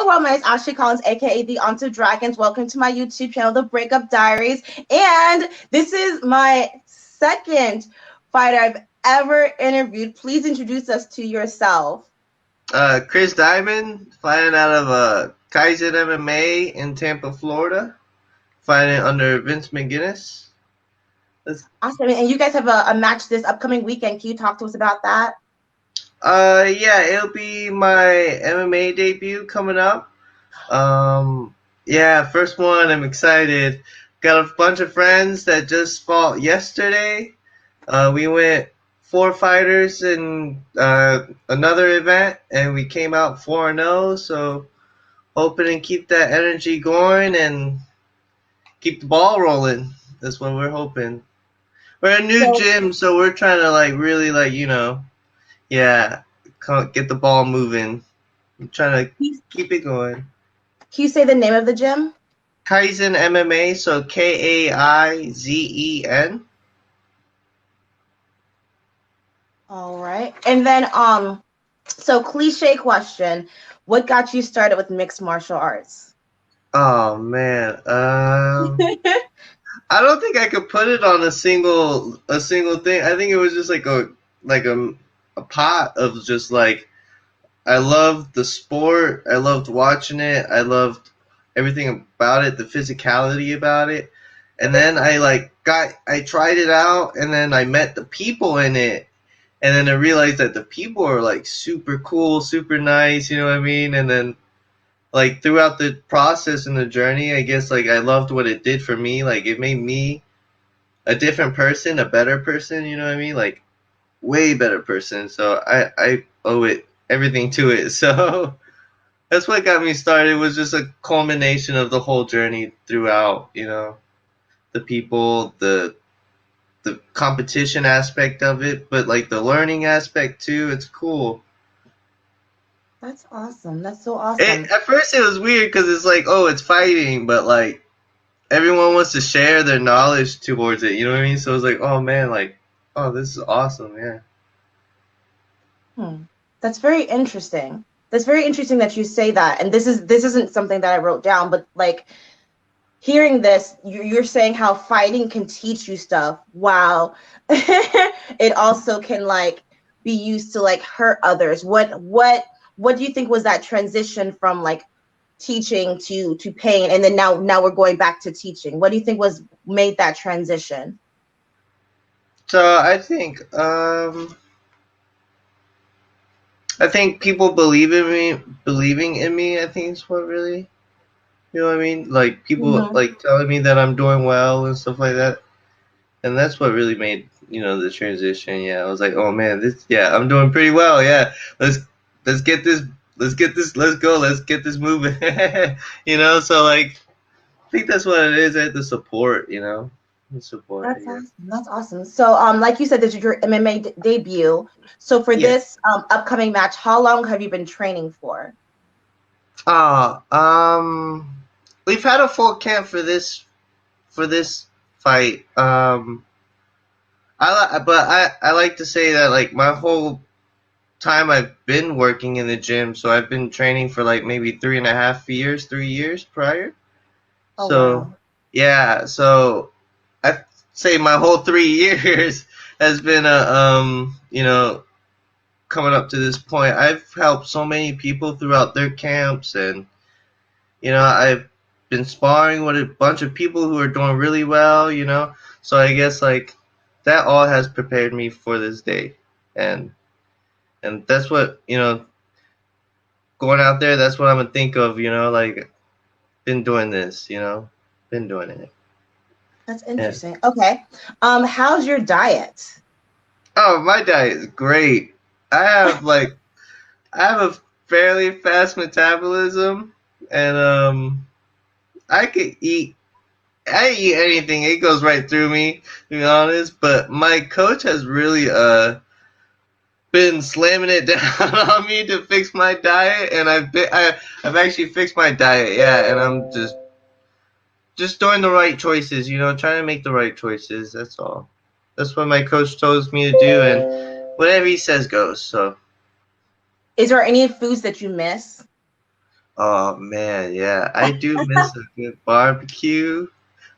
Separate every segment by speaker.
Speaker 1: Hello, Roman. It's Ashley Collins, aka the Aunt of Dragons. Welcome to my YouTube channel, the Breakup Diaries. And this is my second fighter I've ever interviewed. Please introduce us to yourself.
Speaker 2: Chris Diamond, fighting out of Kaizen MMA in Tampa, Florida, fighting under Vince McGinnis.
Speaker 1: Awesome. And you guys have a match this upcoming weekend. Can you talk to us about that?
Speaker 2: Yeah, it'll be my MMA debut coming up. Yeah, first one, I'm excited. Got a bunch of friends that just fought yesterday. We went 4 fighters in another event, and we came out 4-0, so hoping to keep that energy going and keep the ball rolling. That's what we're hoping. We're a new gym, so we're trying to really get the ball moving. I'm trying to keep it going.
Speaker 1: Can you say the name of the gym?
Speaker 2: Kaizen MMA, so Kaizen.
Speaker 1: All right. And then so cliche question, what got you started with mixed martial arts?
Speaker 2: Oh man. I don't think I could put it on a single thing. I think it was just like a pot of just like, I loved the sport. I loved watching it. I loved everything about it, the physicality about it. And then I tried it out, and then I met the people in it. And then I realized that the people are like super cool, super nice, you know what I mean? And then like throughout the process and the journey, I guess like I loved what it did for me. Like it made me a different person, a better person, you know what I mean? Like way better person. So I owe it everything to it. So that's what got me started, was just a culmination of the whole journey throughout, you know, the people, the competition aspect of it, but like the learning aspect too. It's cool.
Speaker 1: That's awesome. That's so awesome.
Speaker 2: At first it was weird because it's like, oh, it's fighting, but like everyone wants to share their knowledge towards it, you know what I mean? So it's like, oh man, like, oh, this is awesome, yeah.
Speaker 1: That's very interesting. That's very interesting that you say that. And this isn't something that I wrote down, but like hearing this, you're saying how fighting can teach you stuff while it also can like be used to like hurt others. What do you think was that transition from like teaching to pain, and then now we're going back to teaching? What do you think was made that transition?
Speaker 2: So I think people believing in me, I think is what really, you know what I mean? Like people like telling me that I'm doing well and stuff like that. And that's what really made, you know, the transition. Yeah, I was like, oh man, I'm doing pretty well. Yeah, let's get this, let's go, let's get this moving. You know, so like, I think that's what it is. The support, you know, the support.
Speaker 1: That's awesome. That's awesome. So, like you said, this is your MMA debut. So, for this upcoming match, how long have you been training for?
Speaker 2: We've had a full camp for this fight. I like to say that like my whole time I've been working in the gym, so I've been training for like maybe 3 years prior.
Speaker 1: Oh,
Speaker 2: So
Speaker 1: wow.
Speaker 2: yeah, so I say my whole 3 years has been you know, coming up to this point. I've helped so many people throughout their camps, and you know, I've been sparring with a bunch of people who are doing really well, you know. So I guess like that all has prepared me for this day. And that's what, you know, going out there, that's what I'm gonna think of, you know, like been doing this, you know, been doing it.
Speaker 1: That's interesting. Yeah. Okay. How's your diet?
Speaker 2: Oh, my diet is great. I have a fairly fast metabolism, and I could eat anything. It goes right through me, to be honest. But my coach has really been slamming it down on me to fix my diet, and I've actually fixed my diet, yeah, and I'm just doing the right choices, you know, trying to make the right choices. That's all. That's what my coach told me to do, and whatever he says goes. So,
Speaker 1: is there any foods that you miss?
Speaker 2: Oh man, yeah, I do miss a good barbecue.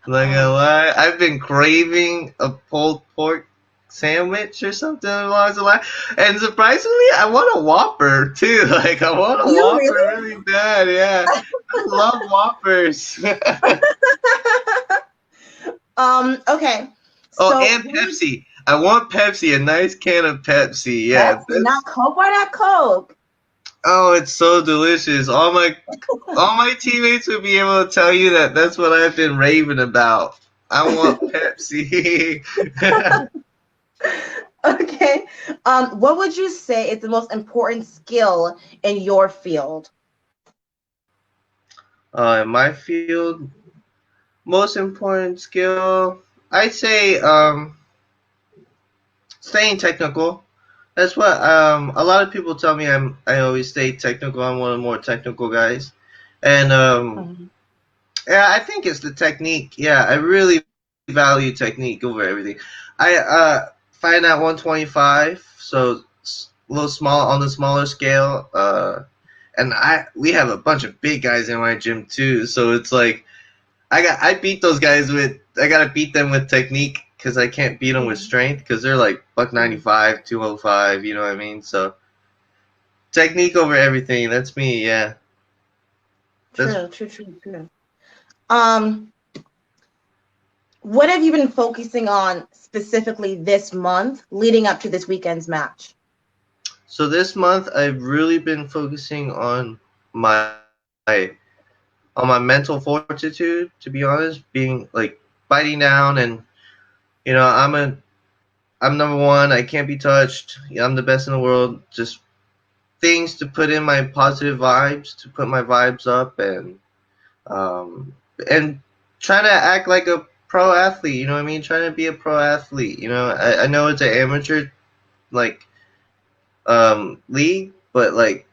Speaker 2: I'm not
Speaker 1: Oh,
Speaker 2: gonna lie, I've been craving a pulled pork sandwich or something along the line, and surprisingly, I want a Whopper too. Like I want a
Speaker 1: you
Speaker 2: Whopper
Speaker 1: really?
Speaker 2: really bad. Yeah, I love Whoppers.
Speaker 1: Okay.
Speaker 2: Oh,
Speaker 1: So
Speaker 2: and Pepsi. I want Pepsi, a nice can of Pepsi. Yeah,
Speaker 1: Pepsi, not
Speaker 2: that's.
Speaker 1: Coke. Why not Coke?
Speaker 2: Oh, it's so delicious. All my teammates would be able to tell you that that's what I've been raving about. I want Pepsi.
Speaker 1: Okay. What would you say is the most important skill in your field?
Speaker 2: In my field, most important skill, I'd say staying technical. That's what a lot of people tell me. I always stay technical. I'm one of the more technical guys, and
Speaker 1: Mhm.
Speaker 2: yeah, I think it's the technique. Yeah, I really value technique over everything. I find at 125, so a little small on the smaller scale. And we have a bunch of big guys in my gym too, so it's like I beat those guys with I gotta beat them with technique because I can't beat them with
Speaker 1: Mhm.
Speaker 2: strength because they're like buck
Speaker 1: Mhm.
Speaker 2: 95, 205. You know what I mean? So technique over everything. That's me. Yeah. That's
Speaker 1: True, true, true, true. Um, what have you been focusing on specifically this month leading up to this weekend's match?
Speaker 2: So this month I've really been focusing on my on my mental fortitude, to be honest, being like biting down and I'm number one, I can't be touched. Yeah, I'm the best in the world. Just things to put in my positive vibes, to put my vibes up um and trying to act like a pro athlete, you know what I mean? Trying to be a pro athlete. I know it's an amateur like league, but like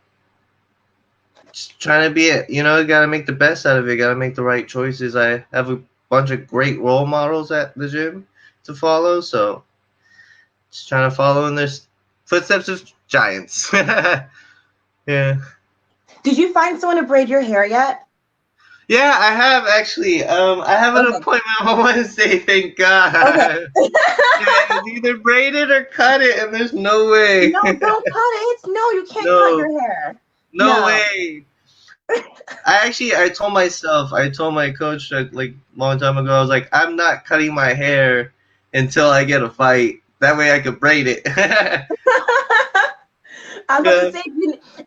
Speaker 2: just trying to be it. Got to make the best out of it. Got to make the right choices. I have a bunch of great role models at the gym to follow, so just trying to follow in their footsteps of giants. Yeah.
Speaker 1: Did you find someone to braid your hair yet?
Speaker 2: Yeah, I have actually. I have an
Speaker 1: Okay.
Speaker 2: appointment on Wednesday. Thank
Speaker 1: Okay.
Speaker 2: God. Yeah, it's either braid it or cut it, and there's no way.
Speaker 1: No, don't cut it. No, you can't cut
Speaker 2: No,
Speaker 1: your hair.
Speaker 2: no
Speaker 1: No.
Speaker 2: way. I told myself, I told my coach like a long time ago, I was like, I'm not cutting my hair until I get a fight. That way I could braid it.
Speaker 1: I was about to
Speaker 2: Yeah.
Speaker 1: say,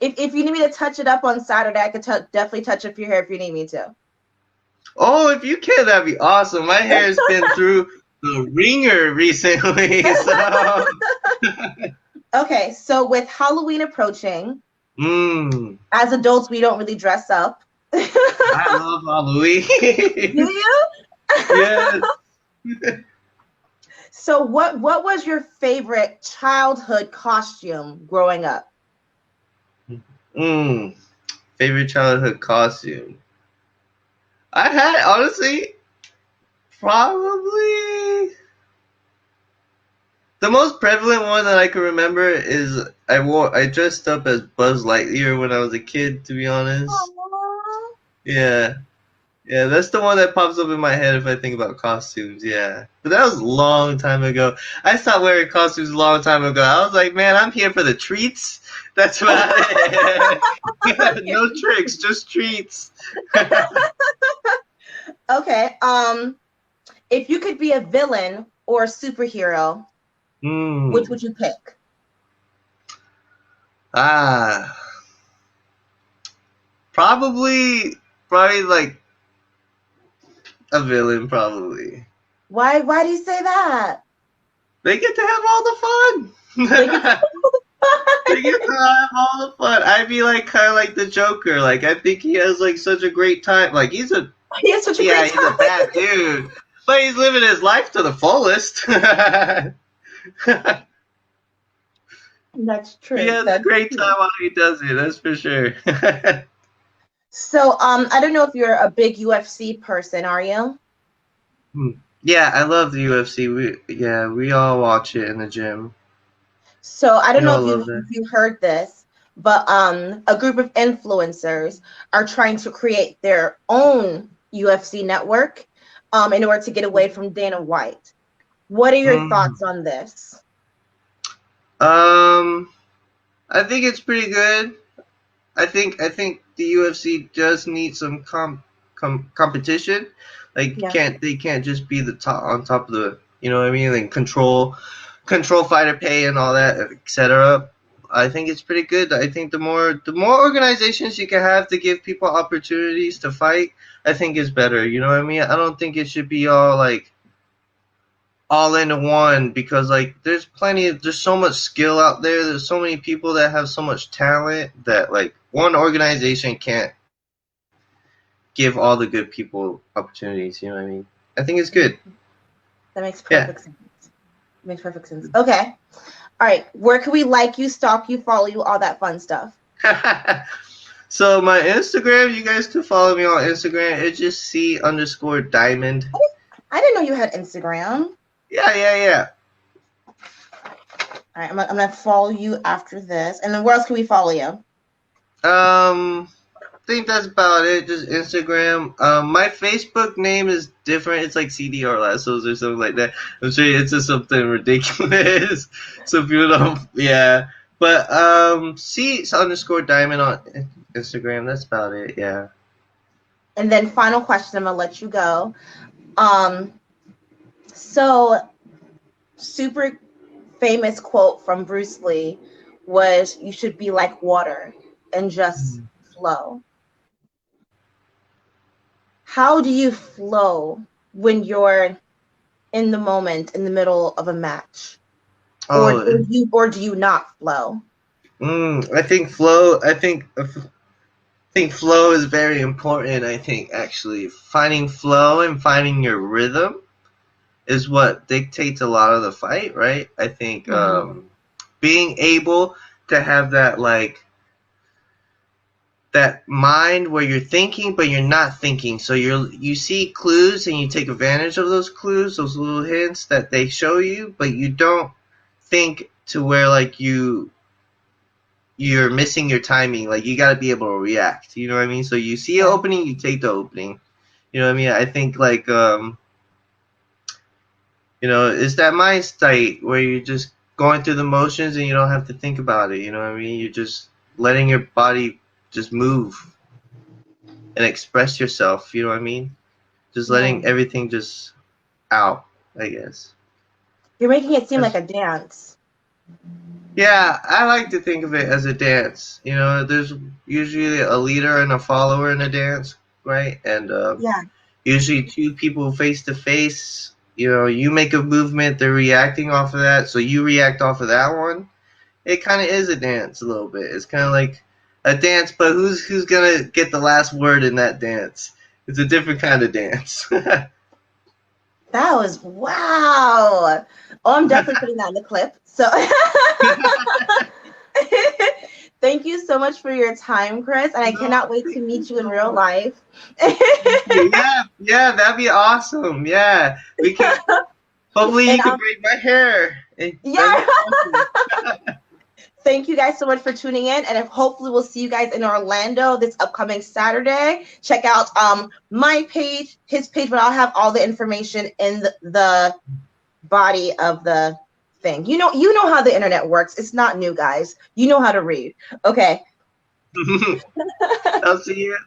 Speaker 1: if you need me to touch it up on Saturday, I could definitely touch up your hair if you need me to.
Speaker 2: Oh, if you can, that'd be awesome. My hair's been through the ringer recently, so.
Speaker 1: Okay, so with Halloween approaching,
Speaker 2: Mmm.
Speaker 1: as adults, we don't really dress up. Do
Speaker 2: I love Halloween.
Speaker 1: you?
Speaker 2: Yes.
Speaker 1: So what was your favorite childhood costume growing up?
Speaker 2: Mmm. Favorite childhood costume. I had honestly probably the most prevalent one that I can remember is I dressed up as Buzz Lightyear when I was a kid. To be honest,
Speaker 1: Aww.
Speaker 2: yeah, yeah, that's the one that pops up in my head if I think about costumes. Yeah, but that was a long time ago. I stopped wearing costumes a long time ago. I was like, man, I'm here for the treats. That's about it. No tricks, just treats.
Speaker 1: Okay. If you could be a villain or a superhero, which
Speaker 2: Hmm.
Speaker 1: would you pick?
Speaker 2: Ah. Probably like a villain. Probably
Speaker 1: Why do you say that?
Speaker 2: they get to have all the
Speaker 1: They could
Speaker 2: fun. They get to have all the fun. I'd be like kind of like the Joker. Like I think he has like such a great time. Like
Speaker 1: he had such a
Speaker 2: yeah,
Speaker 1: great
Speaker 2: he's a
Speaker 1: time.
Speaker 2: bad dude, but he's living his life to the fullest.
Speaker 1: That's
Speaker 2: He
Speaker 1: true.
Speaker 2: has a
Speaker 1: That's
Speaker 2: great
Speaker 1: true.
Speaker 2: time while he does it. That's for sure.
Speaker 1: So, I don't know if you're a big UFC person, are you?
Speaker 2: Hmm. Yeah, I love the UFC. We all watch it in the gym.
Speaker 1: So, I don't
Speaker 2: We
Speaker 1: know
Speaker 2: all
Speaker 1: if
Speaker 2: love
Speaker 1: you
Speaker 2: that.
Speaker 1: if you heard this, but a group of influencers are trying to create their own UFC network in order to get away from Dana White. What are your
Speaker 2: Mm.
Speaker 1: thoughts on this?
Speaker 2: Um, I think it's pretty good. I think the UFC does need some competition. Like
Speaker 1: Yeah.
Speaker 2: they can't just be the top on top of the, you know what I mean, like control fighter pay and all that, etc. I think it's pretty good. I think the more organizations you can have to give people opportunities to fight, I think is better. You know what I mean? I don't think it should be all into one, because like there's so much skill out there. There's so many people that have so much talent that like one organization can't give all the good people opportunities. You know what I mean? I think it's good.
Speaker 1: That makes
Speaker 2: Yeah.
Speaker 1: perfect sense. Makes perfect sense. Okay. All right. Where can we like you, stalk you, follow you, all that fun stuff?
Speaker 2: So my Instagram, you guys can follow me on Instagram. It's just C_Diamond.
Speaker 1: I didn't know you had Instagram.
Speaker 2: Yeah.
Speaker 1: All right. I'm gonna follow you after this. And then where else can we follow you?
Speaker 2: I think that's about it. Just Instagram. My Facebook name is different. It's like CD or Lassos or something like that. I'm sure it's just something ridiculous. So people don't. Yeah. But C_Diamond on Instagram. That's about it. Yeah.
Speaker 1: And then final question, I'm gonna let you go. So super famous quote from Bruce Lee was, "You should be like water and just flow." How do you flow when you're in the moment in the middle of a match? Or
Speaker 2: Oh.
Speaker 1: do you not flow?
Speaker 2: I think flow. I think flow is very important. I think actually finding flow and finding your rhythm is what dictates a lot of the fight, right? I think
Speaker 1: Mm-hmm.
Speaker 2: being able to have that mind where you're thinking but you're not thinking, so you see clues and you take advantage of those clues, those little hints that they show you, but you don't think to where like you're missing your timing. Like you got to be able to react, you know what I mean? So you see an
Speaker 1: Yeah.
Speaker 2: opening, you take the opening, you know what I mean? I think like it's that mind state where you're just going through the motions and you don't have to think about it. You know what I mean? You're just letting your body just move and express yourself. You know what I mean? Just
Speaker 1: Yeah.
Speaker 2: letting everything just out, I guess.
Speaker 1: You're making it seem like
Speaker 2: That's,
Speaker 1: a dance.
Speaker 2: yeah, I like to think of it as a dance. There's usually a leader and a follower in a dance, right? And
Speaker 1: Yeah.
Speaker 2: usually two people face to face. You make a movement, they're reacting off of that, so you react off of that one. It kind of is a dance a little bit. It's kind of like a dance, but who's gonna get the last word in that dance? It's a different kind of dance.
Speaker 1: That was wow. Oh, I'm definitely putting that in the clip. So thank you so much for your time, Chris. And I
Speaker 2: No,
Speaker 1: cannot wait to
Speaker 2: thank you
Speaker 1: meet you in
Speaker 2: so
Speaker 1: real
Speaker 2: much.
Speaker 1: life.
Speaker 2: Yeah, that'd be awesome. Yeah, we can. Hopefully,
Speaker 1: And
Speaker 2: you can braid my hair. That'd
Speaker 1: yeah,
Speaker 2: be awesome.
Speaker 1: thank you guys so much for tuning in. And hopefully we'll see you guys in Orlando this upcoming Saturday. Check out my page, his page, but I'll have all the information in the body of the thing. You know how the internet works. It's not new, guys. You know how to read. Okay.
Speaker 2: I'll see you.